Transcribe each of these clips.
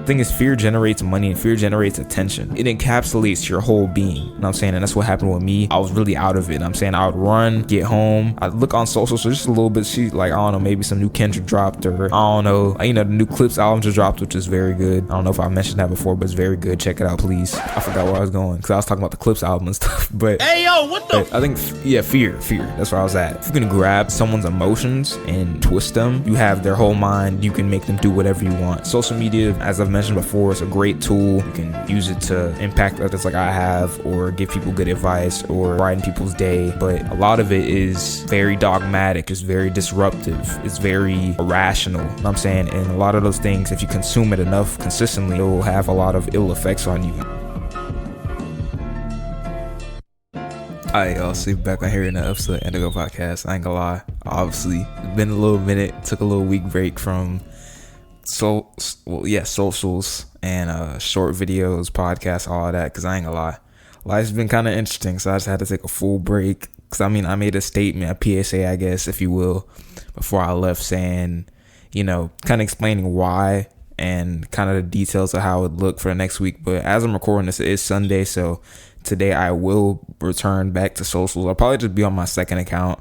The thing is, fear generates money and fear generates attention. It encapsulates your whole being. You know what I'm saying? And that's what happened with me. I was really out of it. You know what I'm saying? I would run, get home, I'd look on social, so just a little bit, see, like, I don't know, maybe some new Kendrick dropped, or I don't know, you know, the new Clips album just dropped, which is very good. I don't know if I mentioned that before, but it's very good. Check it out, please. I forgot where I was going, because I was talking about the Clips album and stuff, but hey yo, what the? I think, yeah, fear. That's where I was at. If you can grab someone's emotions and twist them, you have their whole mind. You can make them do whatever you want. Social media, as I've mentioned before, is a great tool. You can use it to impact others like I have, or give people good advice, or brighten people's day. But a lot of it is very dogmatic. It's very disruptive. It's very irrational. You know what I'm saying? And a lot of those things, if you consume it enough consistently, it will have a lot of ill effects on you. Alright, y'all, see back on here in the episode of E92 podcast. I ain't gonna lie, obviously it's been a little minute, took a little week break from socials and short videos, podcasts, all that, because I ain't gonna lie, life's been kind of interesting, so I just had to take a full break. Because I mean, I made a statement, a PSA, I guess, if you will, before I left, saying, you know, kind of explaining why and kind of the details of how it looked for the next week. But as I'm recording this, it is Sunday, so today I will return back to socials. I'll probably just be on my second account.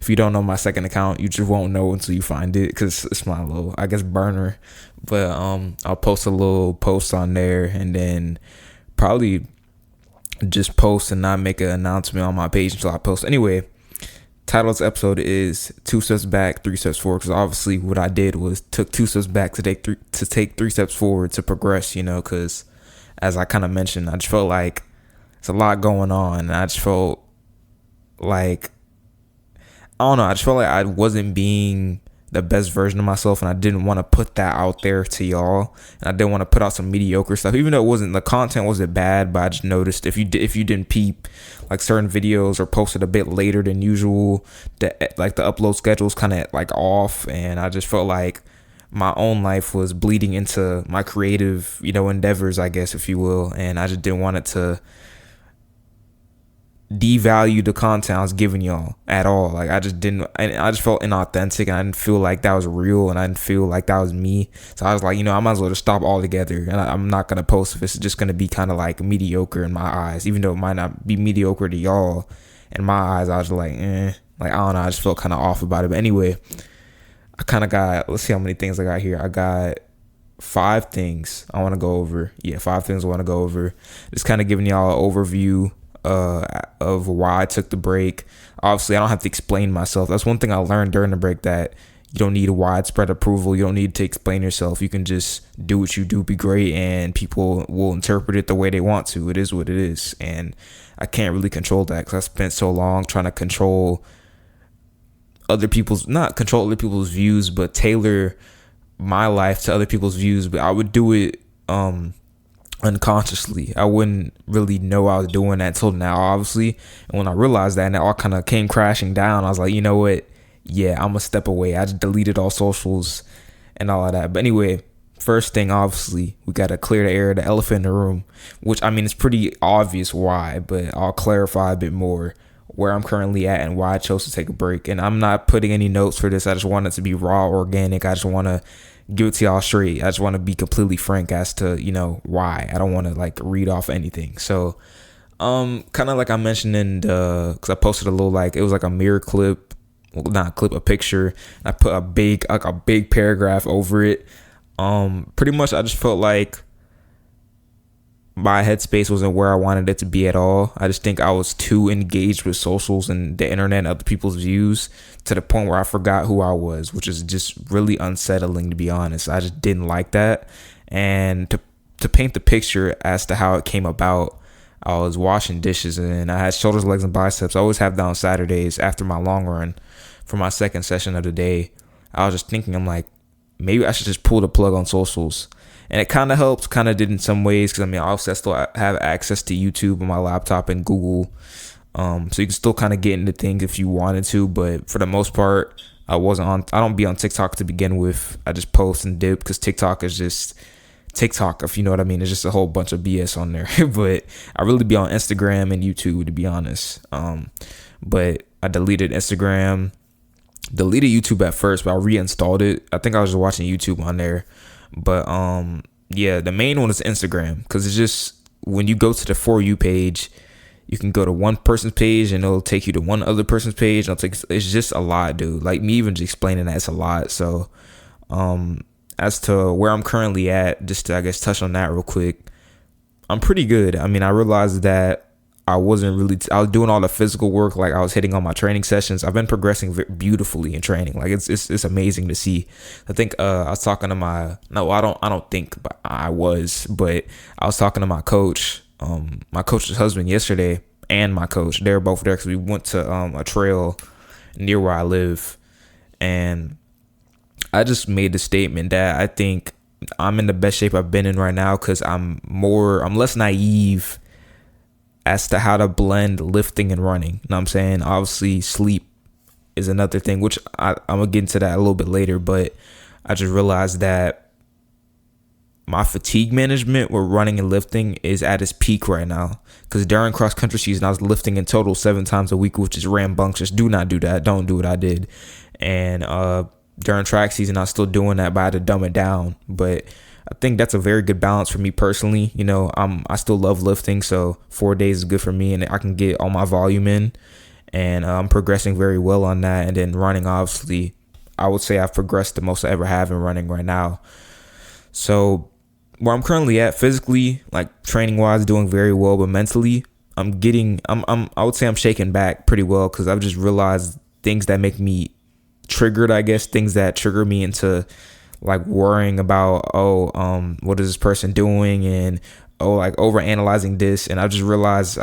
If you don't know my second account, you just won't know until you find it, because it's my little, I guess, burner. But I'll post a little post on there, and then probably just post and not make an announcement on my page until I post. Anyway, title of this episode is 2 steps back, 3 steps forward, because obviously what I did was took 2 steps back to take 3 steps forward to progress, you know, because as I kind of mentioned, I just felt like it's a lot going on, and I just felt like, I don't know, I just felt like I wasn't being the best version of myself, and I didn't want to put that out there to y'all, and I didn't want to put out some mediocre stuff, even though the content wasn't bad. But I just noticed if you didn't peep, like, certain videos are posted a bit later than usual, like the upload schedule's kind of like off, and I just felt like my own life was bleeding into my creative, you know, endeavors, I guess, if you will, and I just didn't want it to devalue the content I was giving y'all at all. Like, I just felt inauthentic, and I didn't feel like that was real, and I didn't feel like that was me. So I was like, you know, I might as well just stop altogether, and I'm not gonna post if it's just gonna be kind of like mediocre in my eyes, even though it might not be mediocre to y'all. In my eyes, I was like, like, I don't know, I just felt kind of off about it. But anyway, I kind of got, let's see how many things I got here. I got 5 things I want to go over. Yeah, 5 things I want to go over. Just kind of giving y'all an overview of why I took the break. Obviously, I don't have to explain myself. That's one thing I learned during the break, that you don't need widespread approval. You don't need to explain yourself. You can just do what you do, be great, and people will interpret it the way they want to. It is what it is, and I can't really control that, because I spent so long trying to not control other people's views, but tailor my life to other people's views. But I would do it unconsciously. I wouldn't really know I was doing that until now, obviously. And when I realized that, and it all kind of came crashing down, I was like, you know what? Yeah, I'm gonna step away. I just deleted all socials and all of that. But anyway, first thing, obviously, we gotta clear the air, the elephant in the room, which, I mean, it's pretty obvious why, but I'll clarify a bit more where I'm currently at and why I chose to take a break. And I'm not putting any notes for this. I just want it to be raw, organic. I just want to give it to y'all straight. I just want to be completely frank as to, you know, why. I don't want to like read off anything. So kind of like I mentioned in because I posted a little, like, it was like a mirror clip, well, not a clip, a picture. I put a big paragraph over it. Pretty much I just felt like my headspace wasn't where I wanted it to be at all. I just think I was too engaged with socials and the internet and other people's views to the point where I forgot who I was, which is just really unsettling, to be honest. I just didn't like that. And to paint the picture as to how it came about, I was washing dishes and I had shoulders, legs, and biceps. I always have that on Saturdays after my long run for my second session of the day. I was just thinking, I'm like, maybe I should just pull the plug on socials. And it kind of helps, kind of did in some ways, because I mean, obviously I still have access to YouTube on my laptop and Google, so you can still kind of get into things if you wanted to. But for the most part, I don't be on TikTok to begin with. I just post and dip, because TikTok is just TikTok, if you know what I mean. It's just a whole bunch of BS on there. But I really be on Instagram and YouTube, to be honest. But I deleted Instagram, deleted YouTube at first, but I reinstalled it. I think I was just watching YouTube on there. But yeah, the main one is Instagram, because it's just when you go to the For You page, you can go to one person's page and it'll take you to one other person's page. It's just a lot, dude. Like me even just explaining that, it's a lot. So, as to where I'm currently at, just to, I guess, touch on that real quick, I'm pretty good. I mean, I realized that I wasn't really, I was doing all the physical work. Like I was hitting all my training sessions. I've been progressing beautifully in training. Like it's amazing to see. I think, I was talking to I don't think, but I was talking to my coach, my coach's husband yesterday, and my coach. They were both there because we went to, a trail near where I live. And I just made the statement that I think I'm in the best shape I've been in right now, because I'm less naive as to how to blend lifting and running. You know what I'm saying? Obviously, sleep is another thing, which I'm going to get into that a little bit later. But I just realized that my fatigue management with running and lifting is at its peak right now. Because during cross-country season, I was lifting in total 7 times a week, which is rambunctious. Do not do that. Don't do what I did. And during track season, I was still doing that, but I had to dumb it down. But I think that's a very good balance for me personally. You know, I still love lifting, so 4 days is good for me, and I can get all my volume in, and I'm progressing very well on that. And then running, obviously, I would say I've progressed the most I ever have in running right now. So where I'm currently at physically, like training wise, doing very well, but mentally, I would say I'm shaking back pretty well, because I've just realized things that make me triggered, I guess, things that trigger me into like worrying about, what is this person doing, and like over analyzing this. And I just realized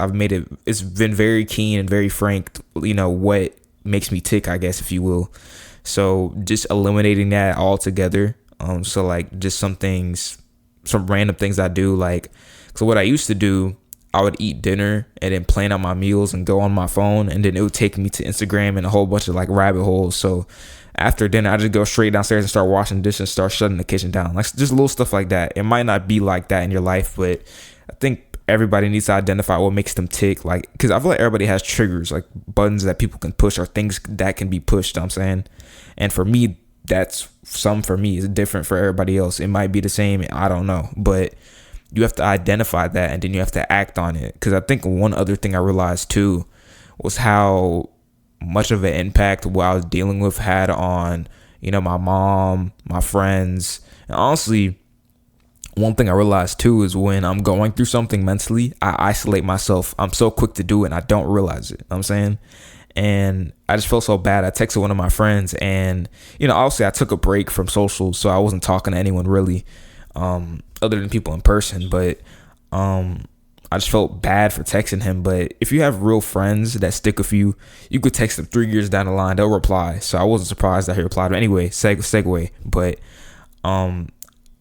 it's been very keen and very frank, you know, what makes me tick, I guess, if you will. So just eliminating that altogether. So like just some random things I do, like, so what I used to do, I would eat dinner and then plan out my meals and go on my phone, and then it would take me to Instagram and a whole bunch of like rabbit holes. So after dinner, I just go straight downstairs and start washing dishes, start shutting the kitchen down. Like just little stuff like that. It might not be like that in your life, but I think everybody needs to identify what makes them tick. Like, because I feel like everybody has triggers, like buttons that people can push or things that can be pushed. You know what I'm saying, and for me, for me is different for everybody else. It might be the same. I don't know, but you have to identify that, and then you have to act on it. Because I think one other thing I realized too was how much of an impact what I was dealing with had on, you know, my mom, my friends. And honestly, one thing I realized too is when I'm going through something mentally, I isolate myself. I'm so quick to do it and I don't realize it. You know what I'm saying? And I just felt so bad. I texted one of my friends, and, you know, obviously I took a break from social, so I wasn't talking to anyone really, other than people in person. But I just felt bad for texting him. But if you have real friends that stick with you, you could text them 3 years down the line, they'll reply. So I wasn't surprised that he replied. But anyway, segue. But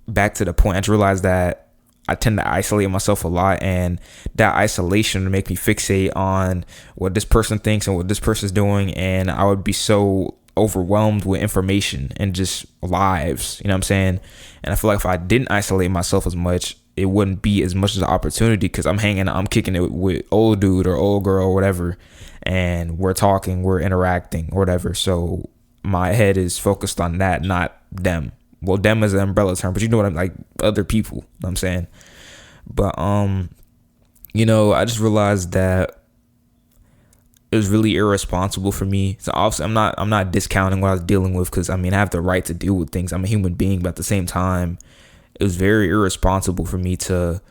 back to the point, I just realized that I tend to isolate myself a lot, and that isolation would make me fixate on what this person thinks and what this person's doing, and I would be so overwhelmed with information and just lives, you know what I'm saying? And I feel like if I didn't isolate myself as much, it wouldn't be as much as an opportunity, because I'm kicking it with old dude or old girl or whatever, and we're talking, we're interacting or whatever. So my head is focused on that, not them. Well, them is an umbrella term, but you know what I'm like, other people, you know what I'm saying? But you know, I just realized that it was really irresponsible for me. So obviously I'm not discounting what I was dealing with, because I mean, I have the right to deal with things. I'm a human being, but at the same time, it was very irresponsible for me to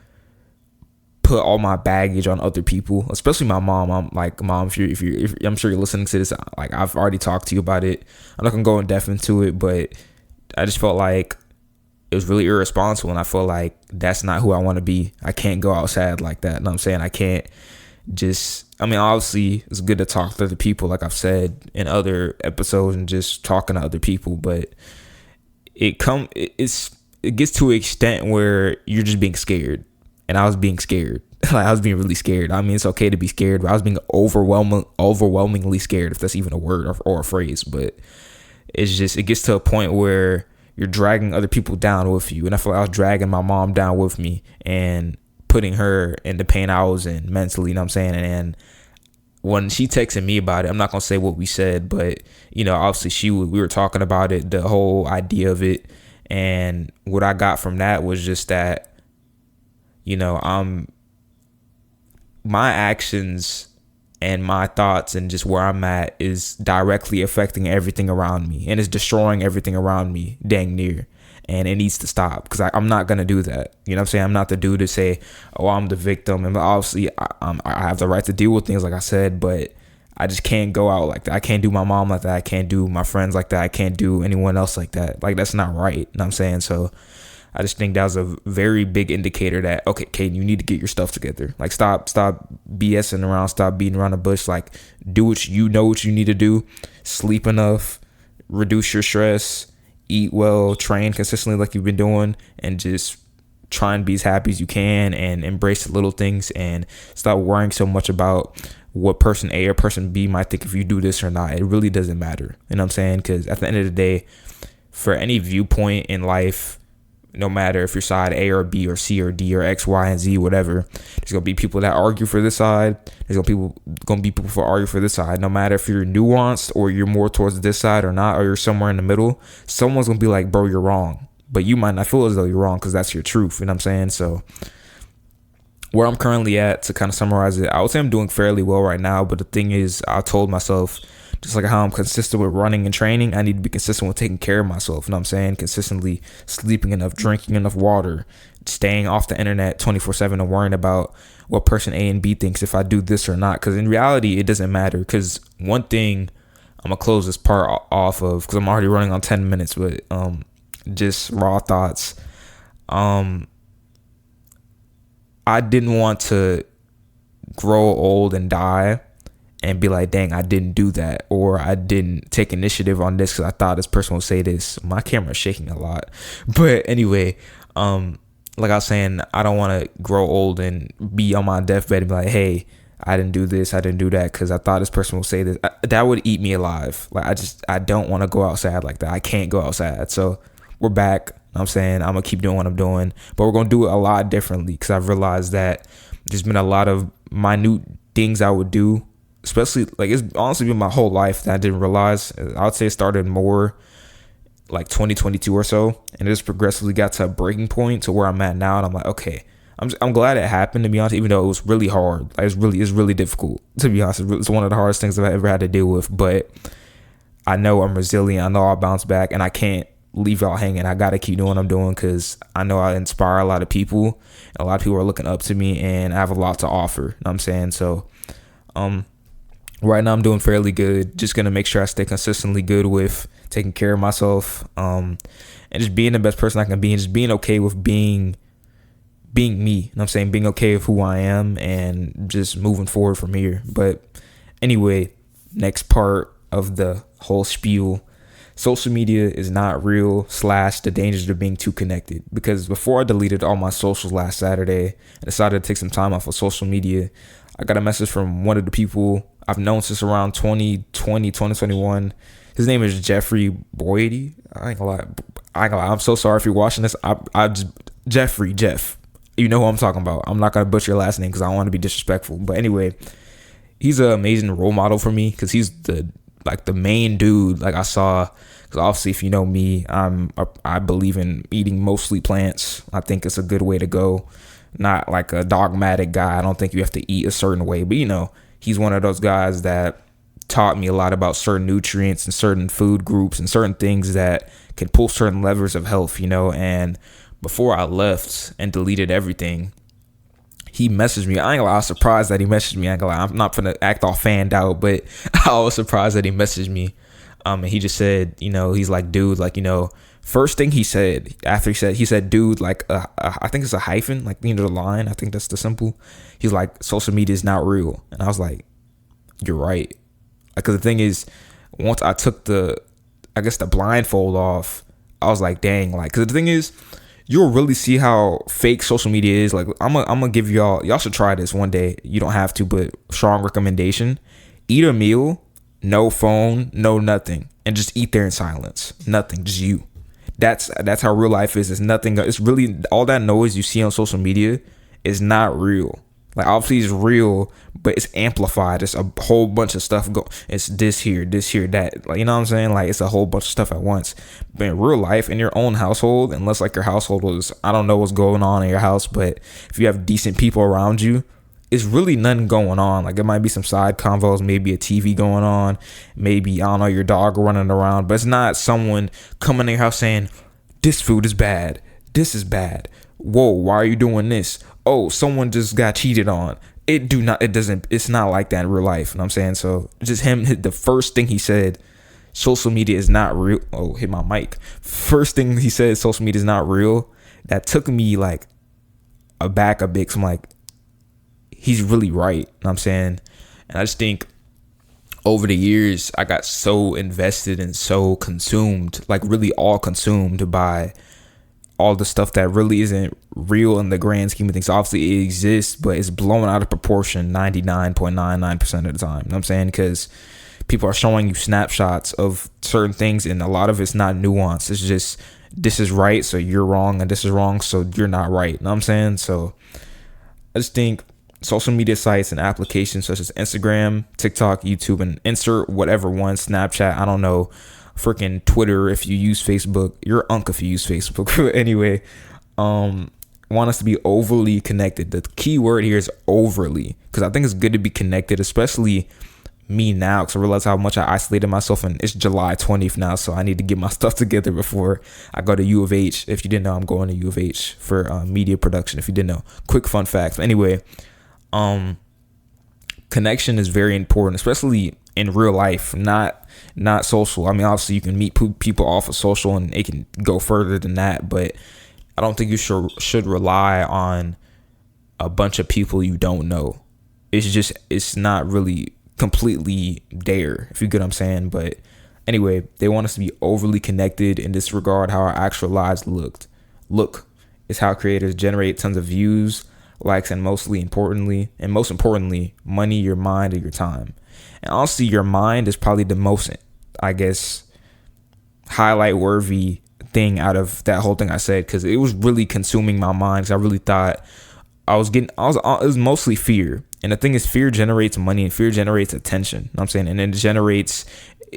put all my baggage on other people, especially my mom. I'm like, Mom, if I'm sure you're listening to this, like I've already talked to you about it. I'm not gonna go in depth into it, but I just felt like it was really irresponsible, and I feel like that's not who I want to be. I can't go outside like that. You know what I'm saying? I can't I mean, obviously it's good to talk to other people, like I've said in other episodes, and just talking to other people, but it gets to an extent where you're just being scared, and I was being scared. Like I was being really scared. I mean, it's okay to be scared, but I was being overwhelmingly scared, if that's even a word or a phrase. But it gets to a point where you're dragging other people down with you. And I feel like I was dragging my mom down with me and putting her in the pain I was in mentally, you know what I'm saying? And when she texted me about it, I'm not going to say what we said, but, you know, obviously we were talking about it, the whole idea of it. And what I got from that was just that, my actions and my thoughts and just where I'm at is directly affecting everything around me, and it's destroying everything around me dang near. And it needs to stop, because I'm not going to do that. You know what I'm saying? I'm not the dude to say, oh, I'm the victim. And obviously I have the right to deal with things, like I said, but I just can't go out like that. I can't do my mom like that. I can't do my friends like that. I can't do anyone else like that. Like, that's not right. You know what I'm saying? So I just think that was a very big indicator that, okay, Caden, you need to get your stuff together. Like, stop BSing around, stop beating around the bush. Like, do what you need to do. Sleep enough, reduce your stress, eat well, train consistently like you've been doing, and just try and be as happy as you can and embrace the little things, and stop worrying so much about what person A or person B might think if you do this or not. It really doesn't matter. You know what I'm saying? Because at the end of the day, for any viewpoint in life, no matter if you're side A or B or C or D or X, Y, and Z, whatever, there's gonna be people that argue for this side. There's gonna be people for argue for this side. No matter if you're nuanced or you're more towards this side or not, or you're somewhere in the middle, someone's gonna be like, bro, you're wrong. But you might not feel as though you're wrong, because that's your truth. You know what I'm saying? So where I'm currently at, to kind of summarize it, I would say I'm doing fairly well right now. But the thing is, I told myself, just like how I'm consistent with running and training, I need to be consistent with taking care of myself. You know what I'm saying? Consistently sleeping enough, drinking enough water, staying off the internet 24/7, and worrying about what person A and B thinks if I do this or not. Because in reality, it doesn't matter. Because one thing I'm going to close this part off of, because I'm already running on 10 minutes, but just raw thoughts. I didn't want to grow old and die and be like, dang, I didn't do that, or I didn't take initiative on this because I thought this person would say this. My camera's shaking a lot. But anyway, like I was saying, I don't want to grow old and be on my deathbed and be like, hey, I didn't do this, I didn't do that because I thought this person would say this. That would eat me alive. Like, I don't want to go outside like that. I can't go outside. So we're back. I'm saying I'm going to keep doing what I'm doing, but we're going to do it a lot differently, because I've realized that there's been a lot of minute things I would do, especially, like, it's honestly been my whole life that I didn't realize. I would say it started more like 2022 or so, and it just progressively got to a breaking point to where I'm at now. And I'm like, okay, I'm glad it happened, to be honest, even though it was really hard. Like, it's really difficult, to be honest. It's one of the hardest things I've ever had to deal with, but I know I'm resilient. I know I'll bounce back, and I can't leave y'all hanging. I got to keep doing what I'm doing, because I know I inspire a lot of people. A lot of people are looking up to me, and I have a lot to offer. You know what I'm saying? So, right now I'm doing fairly good. Just going to make sure I stay consistently good with taking care of myself, and just being the best person I can be, and just being okay with being me. You know what I'm saying? Being okay with who I am, and just moving forward from here. But anyway, next part of the whole spiel: social media is not real / the dangers of being too connected. Because before I deleted all my socials last Saturday and decided to take some time off of social media, I got a message from one of the people I've known since around 2020, 2021. His name is Jeffrey Boydie. I ain't gonna lie. I'm so sorry if you're watching this. Jeff. You know who I'm talking about. I'm not gonna butcher your last name because I don't want to be disrespectful. But anyway, he's an amazing role model for me, because he's the main dude like I saw. Because obviously, if you know me, I believe in eating mostly plants. I think it's a good way to go. Not like a dogmatic guy. I don't think you have to eat a certain way, but he's one of those guys that taught me a lot about certain nutrients and certain food groups and certain things that can pull certain levers of health, and before I left and deleted everything, he messaged me. I was surprised that he messaged me. I'm not gonna act all fanned out, but I was surprised that he messaged me. And he just said, he's like, dude, like, first thing he said after he said, dude, like, I think it's a hyphen, like, the line. I think that's the simple. He's like, social media is not real. And I was like, you're right. Because the thing is, once I took the blindfold off, I was like, dang, like, because the thing is, you'll really see how fake social media is. Like, I'm gonna give y'all should try this one day. You don't have to, but strong recommendation: eat a meal, no phone, no nothing, and just eat there in silence. Nothing, just you. That's how real life is. It's nothing. It's really all that noise you see on social media is not real. Like obviously it's real, but it's amplified. It's a whole bunch of stuff it's this here, that. Like, you know what I'm saying? Like it's a whole bunch of stuff at once. But in real life, in your own household, unless like your household was, I don't know what's going on in your house, but if you have decent people around you, it's really nothing going on. Like it might be some side convos, maybe a TV going on, maybe, I don't know, your dog running around, but it's not someone coming in your house saying, this food is bad, this is bad, whoa, why are you doing this? Oh, someone just got cheated on. It's not like that in real life. You know what I'm saying? So just him, the first thing he said, social media is not real. Oh, hit my mic. First thing he said, social media is not real. That took me like aback a bit. 'Cause I'm like, he's really right. You know what I'm saying? And I just think over the years, I got so invested and so consumed, like really all consumed by all the stuff that really isn't real in the grand scheme of things. Obviously it exists, but it's blown out of proportion 99.99% of the time. You know what I'm saying? Because people are showing you snapshots of certain things, and a lot of it's not nuanced. It's just, this is right, so you're wrong, and this is wrong, so you're not right. You know what I'm saying? So I just think social media sites and applications such as Instagram, TikTok, YouTube, and insert whatever one, Snapchat, I don't know, freaking Twitter if you use Facebook, you're unk if you use Facebook. Anyway, want us to be overly connected. The key word here is overly, because I think it's good to be connected, especially me now, because I realize how much I isolated myself, and it's July 20th now, so I need to get my stuff together before I go to U of H. If you didn't know, I'm going to U of H for media production. If you didn't know, quick fun facts. But anyway, connection is very important, especially in real life, not social. I mean, obviously you can meet people off of social and it can go further than that, but I don't think you should rely on a bunch of people you don't know. It's not really completely there, if you get what I'm saying. But anyway, they want us to be overly connected and disregard how our actual lives look is how creators generate tons of views, likes, and most importantly, money, your mind, and your time. And honestly, your mind is probably the most, I guess, highlight worthy thing out of that whole thing I said, because it was really consuming my mind. Because I really thought it was mostly fear. And the thing is, fear generates money and fear generates attention. You know what I'm saying? And it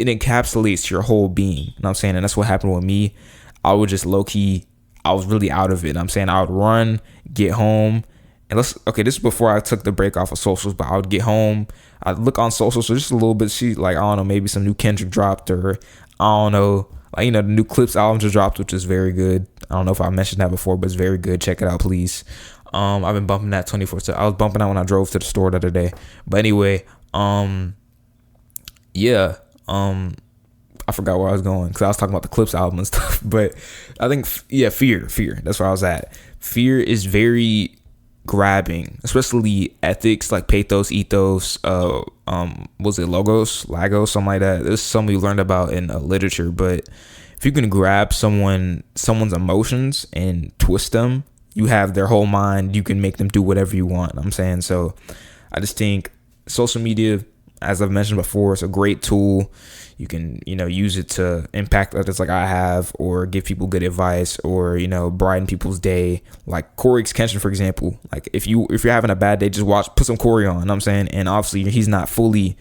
encapsulates your whole being. You know what I'm saying? And that's what happened with me. I would just low key, I was really out of it. You know what I'm saying? I would run, get home. And this is before I took the break off of socials, but I would get home, I'd look on socials for just a little bit, see, like, I don't know, maybe some new Kendrick dropped, or I don't know, like, you know, the new Clips album just dropped, which is very good. I don't know if I mentioned that before, but it's very good. Check it out, please. I've been bumping that 24/7. I was bumping that when I drove to the store the other day. But anyway, yeah, I forgot where I was going, because I was talking about the Clips album and stuff. But I think, fear. That's where I was at. Fear is very grabbing, especially ethics like pathos, ethos, was it lagos, something like that. This is something we learned about in literature. But if you can grab someone's emotions and twist them, you have their whole mind. You can make them do whatever you want. I'm saying, so I just think social media, as I've mentioned before, it's a great tool. You can, use it to impact others like I have, or give people good advice, or, brighten people's day. Like Corey Kenshin, for example. Like if you're having a bad day, just put some Corey on. You know what I'm saying? And obviously he's not fully,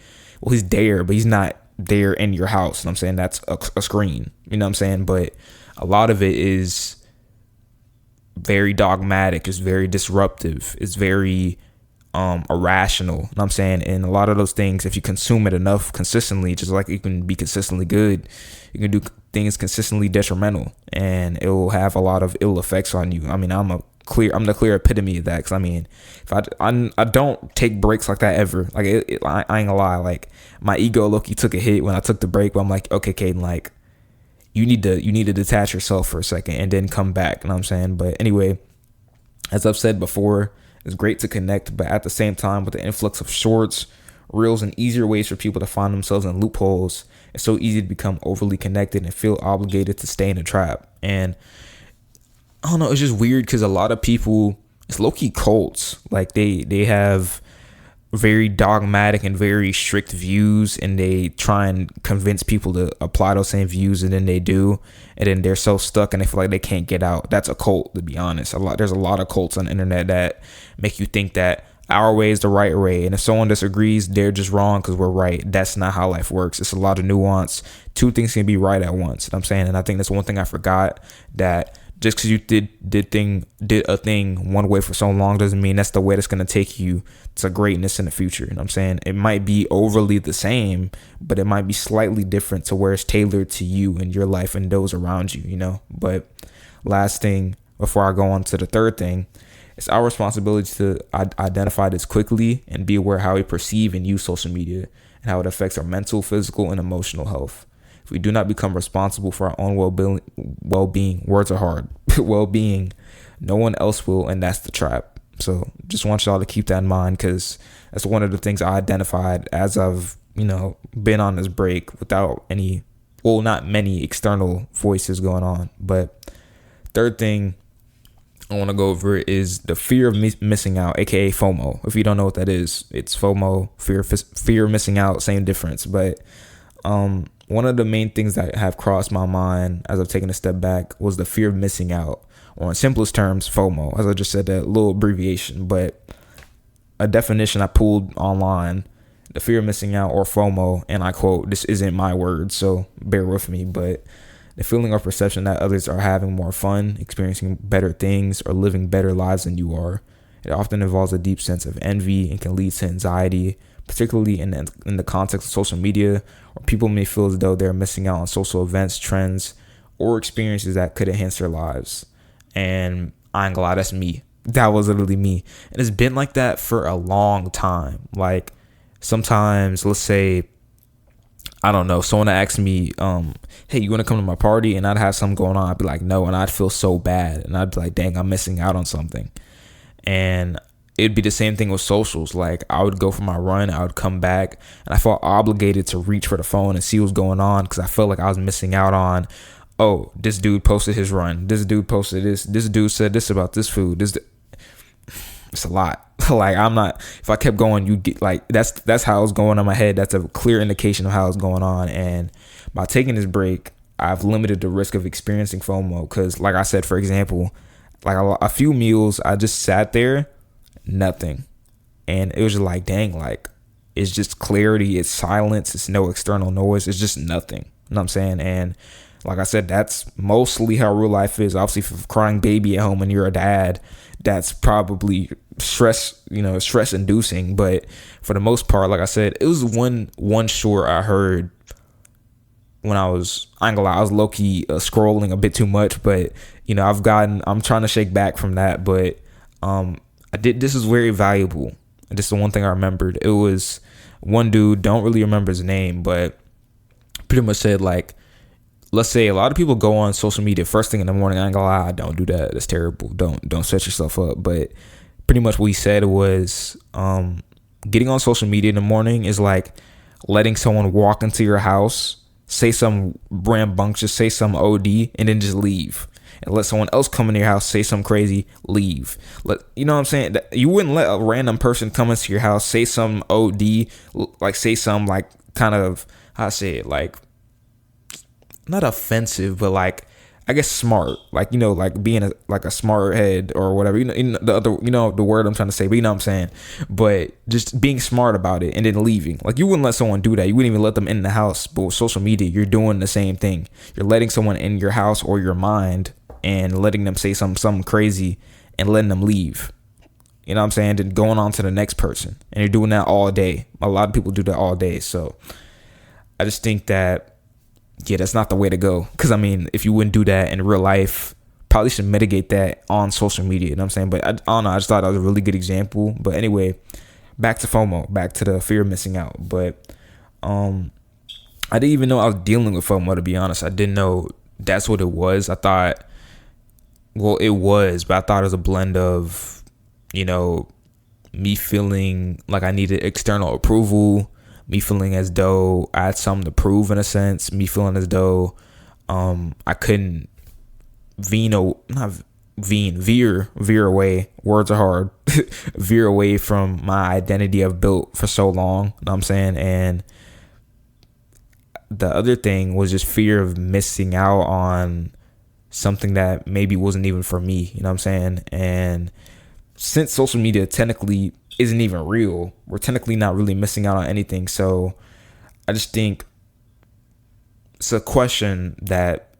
he's there, but he's not there in your house. You know what I'm saying? That's a screen. You know what I'm saying? But a lot of it is very dogmatic. It's very disruptive. It's very irrational. You know what I'm saying? And a lot of those things, if you consume it enough consistently, just like you can be consistently good, you can do things consistently detrimental, and it will have a lot of ill effects on you. I mean, I'm the clear epitome of that, because I mean, if I don't take breaks like that ever. Like I ain't gonna lie, like my ego low-key took a hit when I took the break, but I'm like, okay, Caden, like you need to detach yourself for a second and then come back. You know what I'm saying? But anyway, as I've said before, it's great to connect, but at the same time, with the influx of shorts, reels, and easier ways for people to find themselves in loopholes, it's so easy to become overly connected and feel obligated to stay in a trap. And I don't know, it's just weird, because a lot of people, it's low-key cults. Like they have very dogmatic and very strict views, and they try and convince people to apply those same views, and then they do, and then they're so stuck and they feel like they can't get out. That's a cult, to be honest. There's a lot of cults on the internet that make you think that our way is the right way, and if someone disagrees, they're just wrong because we're right. That's not how life works. It's a lot of nuance. Two things can be right at once. You know what I'm saying? And I think that's one thing I forgot, that just because you did a thing one way for so long doesn't mean that's the way that's going to take you to greatness in the future. You know what I'm saying? It might be overly the same, but it might be slightly different to where it's tailored to you and your life and those around you, you know? But last thing before I go on to the third thing, it's our responsibility to identify this quickly and be aware how we perceive and use social media and how it affects our mental, physical, and emotional health. If we do not become responsible for our own well-being, words are hard, well-being, no one else will, and that's the trap. So just want y'all to keep that in mind, because that's one of the things I identified as I've, been on this break without not many external voices going on. But third thing I want to go over is the fear of missing out, aka FOMO. If you don't know what that is, it's FOMO, fear of missing out, same difference. But one of the main things that have crossed my mind as I've taken a step back was the fear of missing out, or in simplest terms, FOMO. As I just said, that little abbreviation, but a definition I pulled online, the fear of missing out, or FOMO, and I quote, this isn't my word, so bear with me, but the feeling or perception that others are having more fun, experiencing better things, or living better lives than you are. It often involves a deep sense of envy and can lead to anxiety, particularly in the context of social media, where people may feel as though they're missing out on social events, trends, or experiences that could enhance their lives. And I ain't gonna lie, that's me. That was literally me. And it's been like that for a long time. Like, sometimes, let's say, I don't know, someone asked me, hey, you want to come to my party? And I'd have something going on. I'd be like, no. And I'd feel so bad. And I'd be like, dang, I'm missing out on something. And it'd be the same thing with socials. Like, I would go for my run, I would come back, and I felt obligated to reach for the phone and see what's going on, because I felt like I was missing out on, oh, this dude posted his run. This dude posted this. This dude said this about this food. It's a lot. Like, if I kept going, you get like, that's how it's going on in my head. That's a clear indication of how it's going on. And by taking this break, I've limited the risk of experiencing FOMO. Cause like I said, for example, like a few meals, I just sat there, nothing. And it was just like, dang, like, it's just clarity. It's silence. It's no external noise. It's just nothing. You know what I'm saying? And like I said, that's mostly how real life is. Obviously, if you're a crying baby at home and you're a dad, that's probably stress inducing. But for the most part, like I said, it was one short I heard when I ain't gonna lie, I was low key scrolling a bit too much, but I'm trying to shake back from that. But this is very valuable. And this is the one thing I remembered. It was one dude, don't really remember his name, but pretty much said, like, let's say a lot of people go on social media first thing in the morning. I ain't gonna lie, don't do that. That's terrible. Don't set yourself up. But pretty much what he said was, getting on social media in the morning is like letting someone walk into your house, say some rambunctious, say some OD, and then just leave. And let someone else come into your house, say something crazy, leave. You know what I'm saying? You wouldn't let a random person come into your house, say some OD, like say some like kind of, how I say it, like, not offensive, but like, I guess smart, like, like being a smart head or whatever, the word I'm trying to say, but you know what I'm saying, but just being smart about it and then leaving. Like, you wouldn't let someone do that. You wouldn't even let them in the house. But with social media, you're doing the same thing. You're letting someone in your house or your mind and letting them say something crazy and letting them leave. You know what I'm saying? Then going on to the next person, and you're doing that all day. A lot of people do that all day. So I just think that, yeah, that's not the way to go. Because, I mean, if you wouldn't do that in real life, probably should mitigate that on social media. You know what I'm saying? But I don't know. I just thought that was a really good example. But anyway, back to FOMO, back to the fear of missing out. But I didn't even know I was dealing with FOMO, to be honest. I didn't know that's what it was. I thought, well, it was, but I thought it was a blend of, me feeling like I needed external approval, me feeling as though I had something to prove in a sense, me feeling as though I couldn't veer away, words are hard, veer away from my identity I've built for so long, you know what I'm saying? And the other thing was just fear of missing out on something that maybe wasn't even for me, you know what I'm saying? And since social media technically isn't even real, we're technically not really missing out on anything. So I just think it's a question that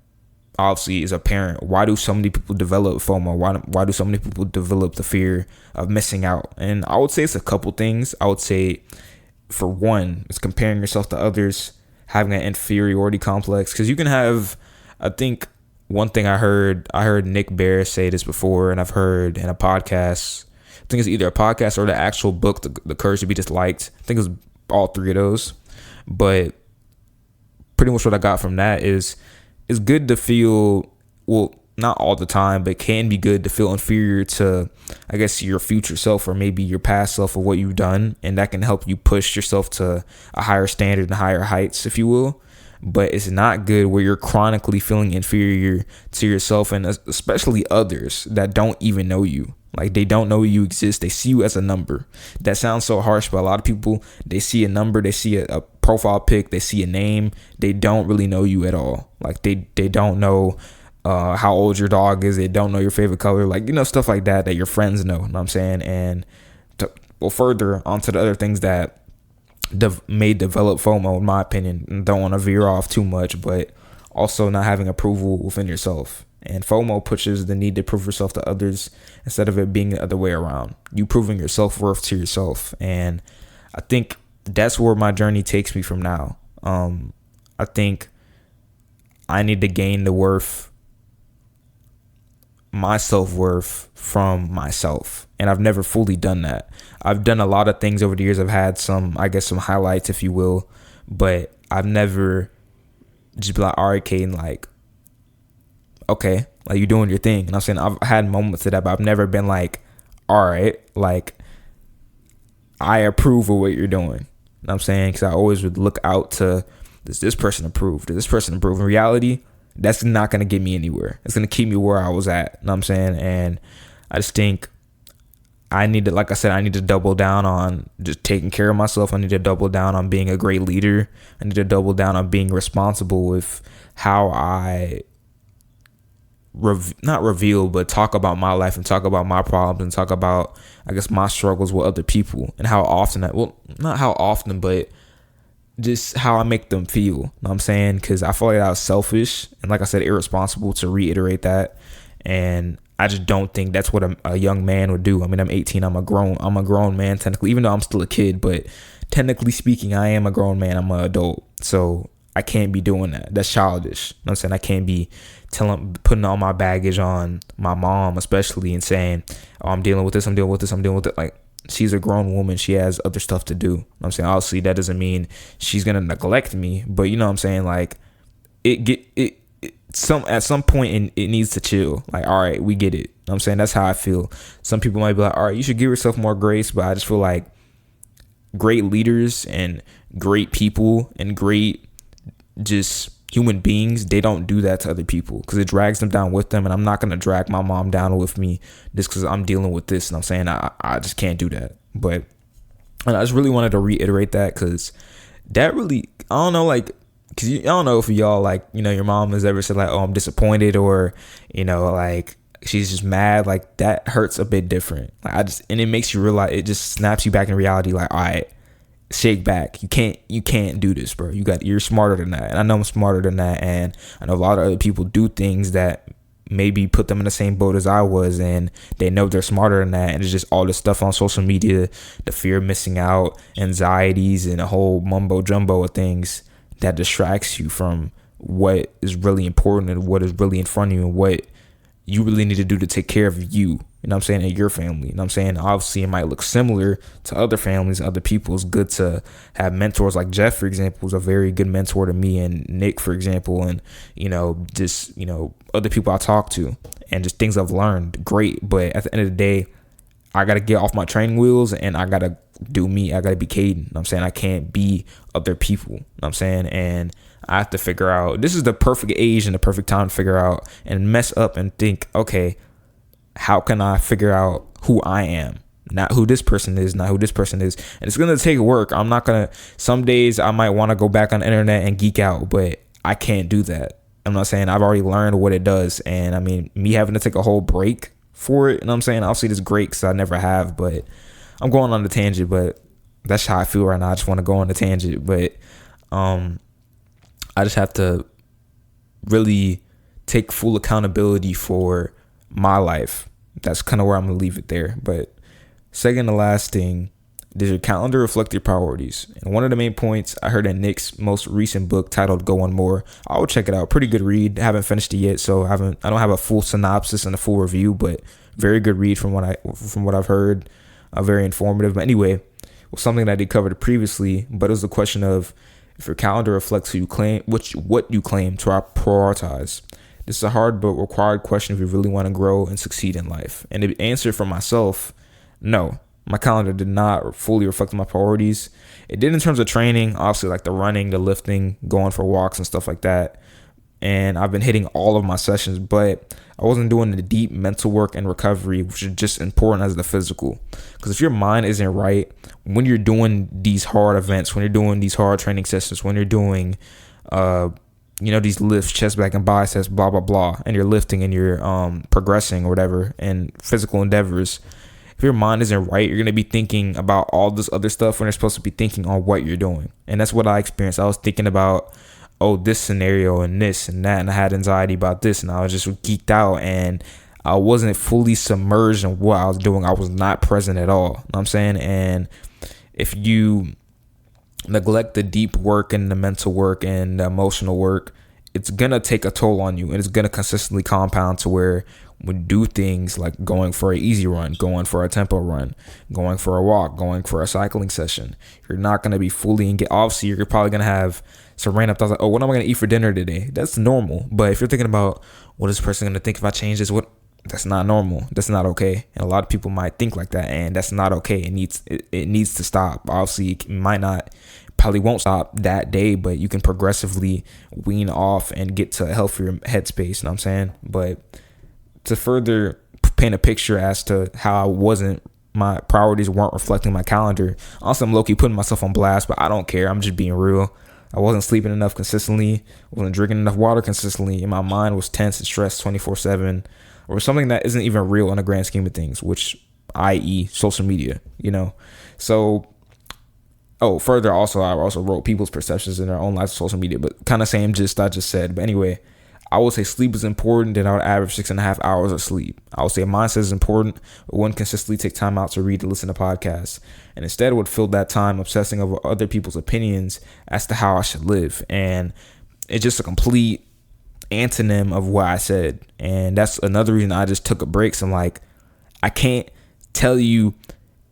obviously is apparent. Why do so many people develop FOMO? Why do so many people develop the fear of missing out? And I would say it's a couple things. I would say, for one, it's comparing yourself to others, having an inferiority complex. Because you can have, I think one thing I heard Nick Bear say this before, and I've heard in a podcast. I think it's either a podcast or the actual book, The Courage to Be Disliked. I think it was all three of those. But pretty much what I got from that is it's good to feel, well, not all the time, but can be good to feel inferior to, I guess, your future self or maybe your past self or what you've done. And that can help you push yourself to a higher standard and higher heights, if you will. But it's not good where you're chronically feeling inferior to yourself, and especially others that don't even know you. Like, they don't know you exist. They see you as a number. That sounds so harsh, but a lot of people, they see a number, they see a profile pic, they see a name. They don't really know you at all. Like, they don't know how old your dog is. They don't know your favorite color. Like, stuff like that your friends know. You know what I'm saying? And further onto the other things that may develop FOMO, in my opinion. Don't want to veer off too much, but also not having approval within yourself. And FOMO pushes the need to prove yourself to others instead of it being the other way around. You proving your self-worth to yourself. And I think that's where my journey takes me from now. I think I need to gain my self-worth from myself. And I've never fully done that. I've done a lot of things over the years. I've had some highlights, if you will, but I've never just be like, all right, Caden, like, okay, like, you're doing your thing. And I'm saying I've had moments of that, but I've never been like, all right, like, I approve of what you're doing. You know what I'm saying? Because I always would look out to, does this person approve? Does this person approve? In reality, that's not going to get me anywhere. It's going to keep me where I was at. You know what I'm saying? And I just think I need to double down on just taking care of myself. I need to double down on being a great leader. I need to double down on being responsible with how I not reveal, but talk about my life and talk about my problems and talk about, I guess, my struggles with other people and how often not how often, but just how I make them feel. You know what I'm saying? Because I feel like I was selfish and, like I said, irresponsible, to reiterate that. And I just don't think that's what a young man would do. I mean, I'm 18. I'm a grown man technically, even though I'm still a kid. But technically speaking, I am a grown man. I'm an adult. So I can't be doing that. That's childish. You know what I'm saying? I can't be putting all my baggage on my mom, especially, and saying, oh, I'm dealing with this, I'm dealing with this, I'm dealing with it. Like, she's a grown woman. She has other stuff to do. You know what I'm saying? Obviously, that doesn't mean she's going to neglect me. But you know what I'm saying? Like, at some point it needs to chill. Like, all right, we get it. You know what I'm saying? That's how I feel. Some people might be like, all right, you should give yourself more grace. But I just feel like great leaders and great people and great just human beings, they don't do that to other people because it drags them down with them. And I'm not going to drag my mom down with me just because I'm dealing with this. And I'm saying I just can't do that. But I just really wanted to reiterate that because that really, I don't know, like, because I don't know if y'all, like, your mom has ever said, like, oh, I'm disappointed, or, like, she's just mad. Like, that hurts a bit different. Like, and it makes you realize, it just snaps you back in reality. Like, all right, shake back. You can't do this, bro. You're smarter than that. And I know I'm smarter than that. And I know a lot of other people do things that maybe put them in the same boat as I was, and they know they're smarter than that. And it's just all this stuff on social media, the fear of missing out, anxieties, and a whole mumbo jumbo of things that distracts you from what is really important and what is really in front of you and what you really need to do to take care of you. You know what I'm saying? And your family. You know what I'm saying? Obviously, it might look similar to other families, other people. It's good to have mentors. Like Jeff, for example, is a very good mentor to me, and Nick, for example, and, just, other people I talk to and just things I've learned. Great. But at the end of the day, I got to get off my training wheels and I got to do me. I got to be Caden. You know what I'm saying? I can't be other people. You know what I'm saying? And I have to figure out, this is the perfect age and the perfect time to figure out and mess up and think, okay, how can I figure out who I am? Not who this person is, not who this person is. And it's going to take work. I'm not going to, some days I might want to go back on the internet and geek out, but I can't do that. I'm not saying I've already learned what it does. And I mean, me having to take a whole break for it. You know what I'm saying? Obviously, it's great because I never have, but I'm going on the tangent, but that's how I feel right now. I just want to go on the tangent, but I just have to really take full accountability for my life. That's kind of where I'm going to leave it there. But second to last thing, does your calendar reflect your priorities? And one of the main points I heard in Nick's most recent book titled Go On More. I will check it out. Pretty good read. I haven't finished it yet, so I don't have a full synopsis and a full review, but very good read from what I've heard. Very informative. But anyway, it was something that I did cover previously, but it was the question of if your calendar reflects who you claim, what you claim to prioritize. This is a hard but required question if you really want to grow and succeed in life. And the answer for myself, no. My calendar did not fully reflect my priorities. It did in terms of training, obviously like the running, the lifting, going for walks and stuff like that. And I've been hitting all of my sessions, but I wasn't doing the deep mental work and recovery, which is just important as the physical. Because if your mind isn't right, when you're doing these hard events, when you're doing these hard training sessions, when you're doing, these lifts, chest, back, and biceps, blah, blah, blah, and you're lifting and you're progressing or whatever in physical endeavors, if your mind isn't right, you're going to be thinking about all this other stuff when you're supposed to be thinking on what you're doing. And that's what I experienced. I was thinking about, this scenario and this and that, and I had anxiety about this, and I was just geeked out, and I wasn't fully submerged in what I was doing. I was not present at all. You know what I'm saying? And if you neglect the deep work and the mental work and the emotional work, it's going to take a toll on you, and it's going to consistently compound to where we do things like going for an easy run, going for a tempo run, going for a walk, going for a cycling session. You're not going to be fully engaged. Obviously, you're probably going to have some random thoughts like, what am I going to eat for dinner today? That's normal. But if you're thinking about what is this person going to think if I change this, that's not normal. That's not okay. And a lot of people might think like that, and that's not okay. It needs to stop. Obviously, it probably won't stop that day, but you can progressively wean off and get to a healthier headspace. You know what I'm saying? But to further paint a picture as to how my priorities weren't reflecting my calendar. Also, I'm low-key putting myself on blast, but I don't care. I'm just being real. I wasn't sleeping enough consistently. I wasn't drinking enough water consistently. And my mind was tense and stressed 24/7, or something that isn't even real in the grand scheme of things, which, i.e., social media, So, further, also, I also wrote people's perceptions in their own lives of social media, but kind of same gist I just said. But anyway, I would say sleep is important, and I would average 6.5 hours of sleep. I would say mindset is important, but wouldn't consistently take time out to read and listen to podcasts, and instead would fill that time obsessing over other people's opinions as to how I should live. And it's just a complete antonym of what I said. And that's another reason I just took a break. So I'm like, I can't tell you,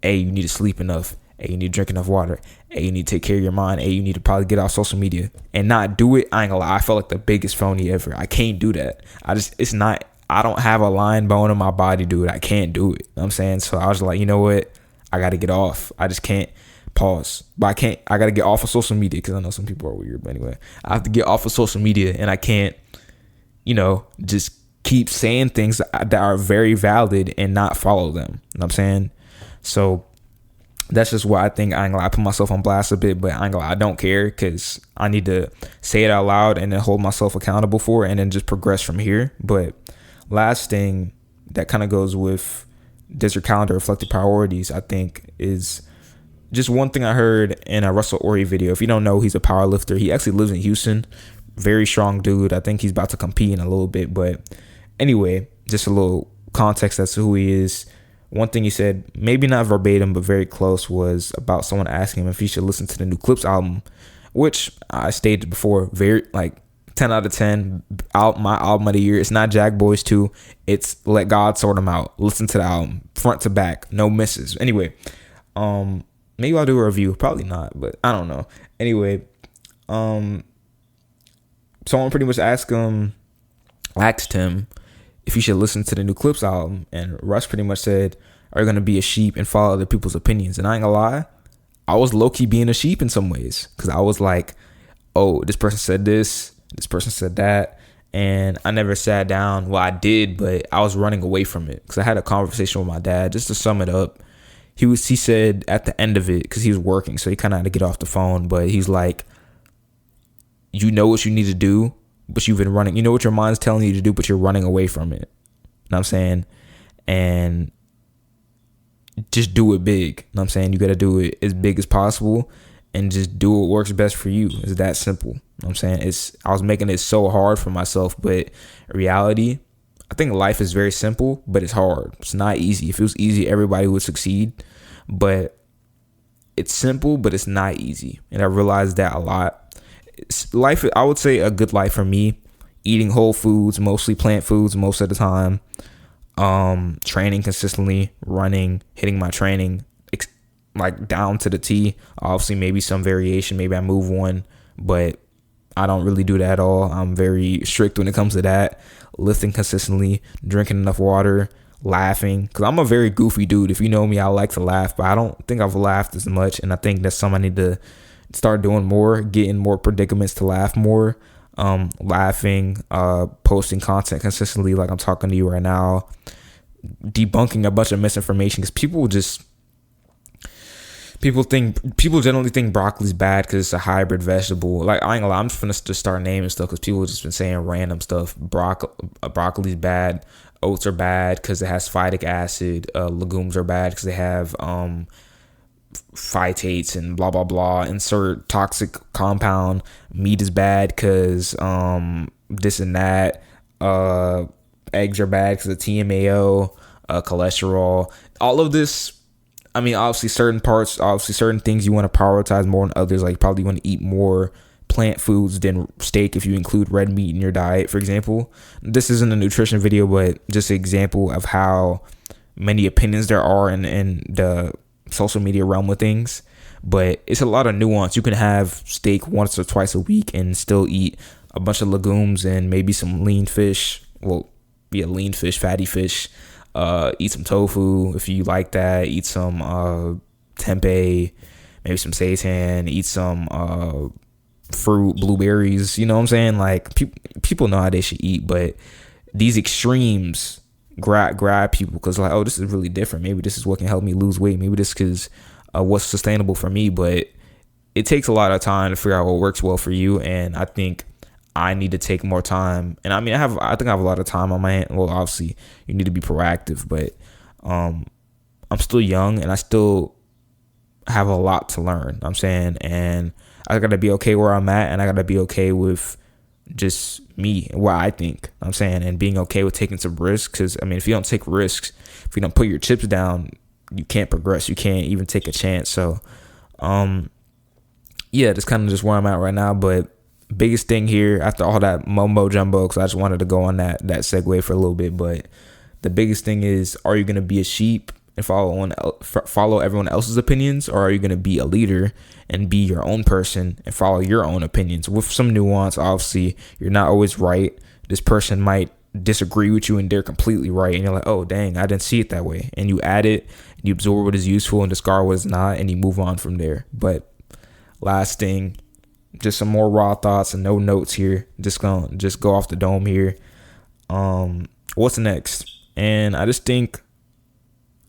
hey, you need to sleep enough. Hey, you need to drink enough water. Hey, you need to take care of your mind. Hey, you need to probably get off social media and not do it. I ain't gonna lie. I felt like the biggest phony ever. I can't do that. I don't have a line bone in my body, dude. I can't do it. You know what I'm saying? So I was like, you know what? I got to get off. I just can't pause. But I got to get off of social media because I know some people are weird. But anyway, I have to get off of social media, and I can't, just keep saying things that are very valid and not follow them. You know what I'm saying? So that's just why I think I ain't gonna lie, I put myself on blast a bit, but I ain't gonna lie, I don't care because I need to say it out loud and then hold myself accountable for it and then just progress from here. But last thing that kind of goes with does your calendar reflect your priorities, I think is just one thing I heard in a Russell Ori video. If you don't know, he's a power lifter. He actually lives in Houston. Very strong dude. I think he's about to compete in a little bit. But anyway, just a little context as to who he is. One thing he said, maybe not verbatim, but very close, was about someone asking him if he should listen to the new Clips album, which I stated before, very 10 out of 10, my album of the year. It's not Jack Boys 2. It's Let God Sort Them Out. Listen to the album, front to back, no misses. Anyway, maybe I'll do a review. Probably not, but I don't know. Anyway, someone pretty much asked him if you should listen to the new Clips album, and Russ pretty much said, are you going to be a sheep and follow other people's opinions? And I ain't gonna lie, I was low-key being a sheep in some ways, because I was like, oh, this person said this person said that, and I never sat down. Well, I did, but I was running away from it, because I had a conversation with my dad. Just to sum it up, he said at the end of it, because he was working, so he kind of had to get off the phone, but he's like, you know what you need to do, but you've been running. You know what your mind's telling you to do, but you're running away from it. You know what I'm saying? and just do it big. You know what I'm saying? You got to do it as big as possible and just do what works best for you. It's that simple. You know what I'm saying? I was making it so hard for myself, but in reality, I think life is very simple, but it's hard. It's not easy. If it was easy, everybody would succeed, but it's simple, but it's not easy. And I realized that a lot. Life, I would say a good life for me, eating whole foods, mostly plant foods most of the time, training consistently, running, hitting my training like down to the T. Obviously, maybe some variation, maybe I move one, but I don't really do that at all. I'm very strict when it comes to that. Lifting consistently, drinking enough water, laughing, because I'm a very goofy dude. If you know me, I like to laugh, but I don't think I've laughed as much, and I think that's something I need to start doing more, getting more predicaments to laugh more. Laughing, posting content consistently like I'm talking to you right now, debunking a bunch of misinformation, because people generally think broccoli's bad because it's a hybrid vegetable. Like, I ain't gonna lie, I'm just finna just start naming stuff because people have just been saying random stuff. Broccoli's bad. Oats are bad because it has phytic acid. Legumes are bad because they have phytates and blah blah blah. Insert toxic compound. Meat is bad because this and that. Eggs are bad because of TMAO. Cholesterol. All of this. I mean, obviously certain things you want to prioritize more than others. Like, probably want to eat more plant foods than steak if you include red meat in your diet, for example. This isn't a nutrition video, but just an example of how many opinions there are in the social media realm of things. But it's a lot of nuance. You can have steak once or twice a week and still eat a bunch of legumes and maybe some lean fish. Well, yeah, lean fish, fatty fish. Eat some tofu if you like that. Eat some tempeh, maybe some seitan. Eat some fruit, blueberries. You know what I'm saying? Like, people know how they should eat, but these extremes grab people because, like, oh, this is really different. Maybe this is what can help me lose weight. Maybe this is what's sustainable for me. But it takes a lot of time to figure out what works well for you, and I think I need to take more time. And I mean, I think I have a lot of time on my hand. Well, obviously you need to be proactive, but I'm still young and I still have a lot to learn. I'm saying, and I gotta be okay where I'm at, and I gotta be okay with just me and what I think. I'm saying, and being okay with taking some risks. Because I mean, if you don't take risks, if you don't put your chips down, you can't progress. You can't even take a chance. So, yeah, that's kind of just where I'm at right now. But biggest thing here after all that mumbo jumbo, because I just wanted to go on that segue for a little bit, but the biggest thing is, are you going to be a sheep and follow everyone else's opinions, or are you going to be a leader and be your own person and follow your own opinions with some nuance? Obviously, you're not always right. This person might disagree with you and they're completely right, and you're like, oh dang, I didn't see it that way, and you add it, you absorb what is useful and discard what is not, and you move on from there. But last thing, just some more raw thoughts and no notes here. Just go off the dome here. What's next? And I just think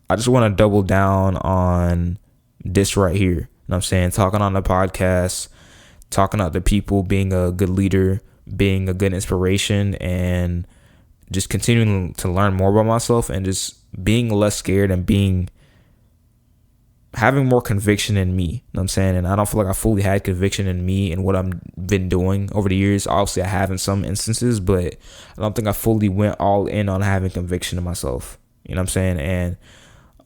I just want to double down on this right here. You know what I'm saying? Talking on the podcast, talking to other people, being a good leader, being a good inspiration, and just continuing to learn more about myself, and just being less scared and having more conviction in me. You know what I'm saying? And I don't feel like I fully had conviction in me and what I've been doing over the years. Obviously, I have in some instances, but I don't think I fully went all in on having conviction in myself. You know what I'm saying? And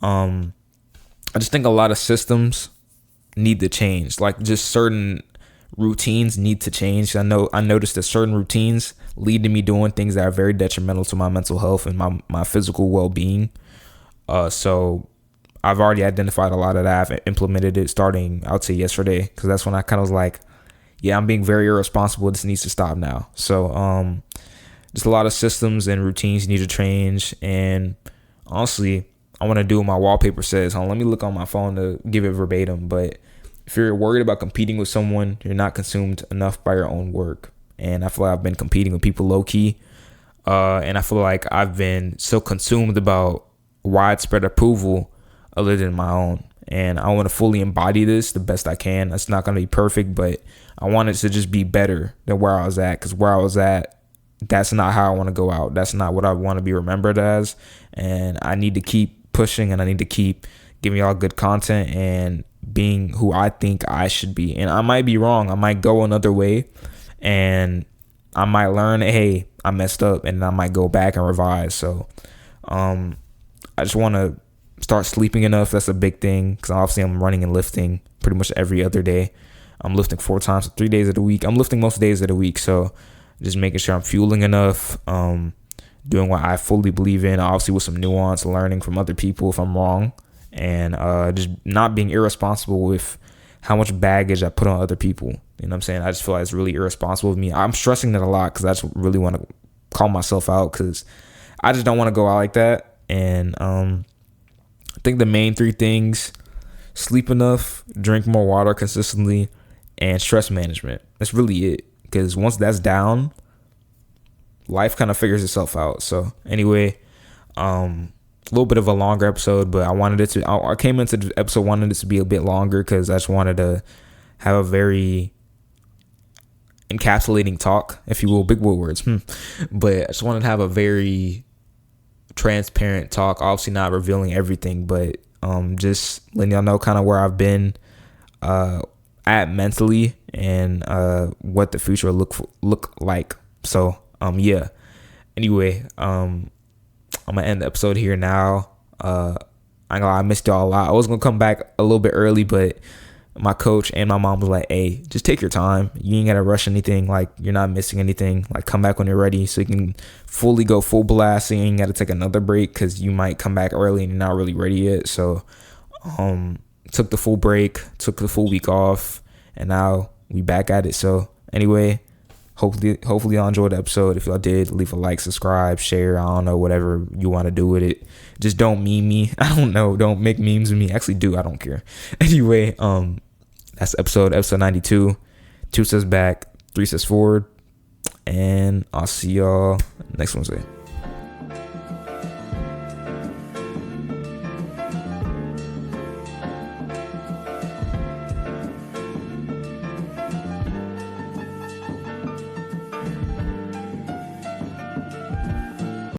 I just think a lot of systems need to change. Like, just certain routines need to change. I noticed that certain routines lead to me doing things that are very detrimental to my mental health and my physical well-being. So I've already identified a lot of that. I've implemented it starting, I would say, yesterday, because that's when I kind of was like, yeah, I'm being very irresponsible. This needs to stop now. So just a lot of systems and routines need to change. And honestly, I want to do what my wallpaper says. Let me look on my phone to give it verbatim. But if you're worried about competing with someone, you're not consumed enough by your own work. And I feel like I've been competing with people low key. And I feel like I've been so consumed about widespread approval other than my own. And I want to fully embody this the best I can. It's not going to be perfect, but I want it to just be better than where I was at. Because where I was at that's not how I want to go out. That's not what I want to be remembered as. And I need to keep pushing, and I need to keep giving y'all good content and being who I think I should be. And I might be wrong. I might go another way, and I might learn, hey, I messed up, and I might go back and revise. So I just want to start sleeping enough. That's a big thing, because obviously I'm running and lifting pretty much every other day. I'm lifting 4 times, 3 days of the week. I'm lifting most days of the week. So just making sure I'm fueling enough, doing what I fully believe in, obviously with some nuance, learning from other people if I'm wrong, and just not being irresponsible with how much baggage I put on other people. You know what I'm saying? I just feel like it's really irresponsible of me. I'm stressing that a lot because I just really want to call myself out, because I just don't want to go out like that. And I think the main 3 things: sleep enough, drink more water consistently, and stress management. That's really it. Because once that's down, life kind of figures itself out. So anyway, a little bit of a longer episode, but I came into the episode wanting it to be a bit longer, because I just wanted to have a very encapsulating talk, if you will, big words. But I just wanted to have a very transparent talk, obviously not revealing everything, but just letting y'all know kind of where I've been at mentally, and what the future look like. So yeah. Anyway, I'm gonna end the episode here now. I missed y'all a lot. I was gonna come back a little bit early, but my coach and my mom was like, hey, just take your time. You ain't gotta rush anything. Like, you're not missing anything. Like, come back when you're ready, so you can fully go full blast. So you ain't gotta take another break, because you might come back early and you're not really ready yet. So took the full break, took the full week off, and now we back at it. So anyway, hopefully y'all enjoyed the episode. If y'all did, leave a like, subscribe, share, I don't know, whatever you want to do with it. Just don't meme me. I don't know, don't make memes with me. Actually do, I don't care. Anyway, that's episode 92. 2 steps back, 3 steps forward, and I'll see y'all next Wednesday.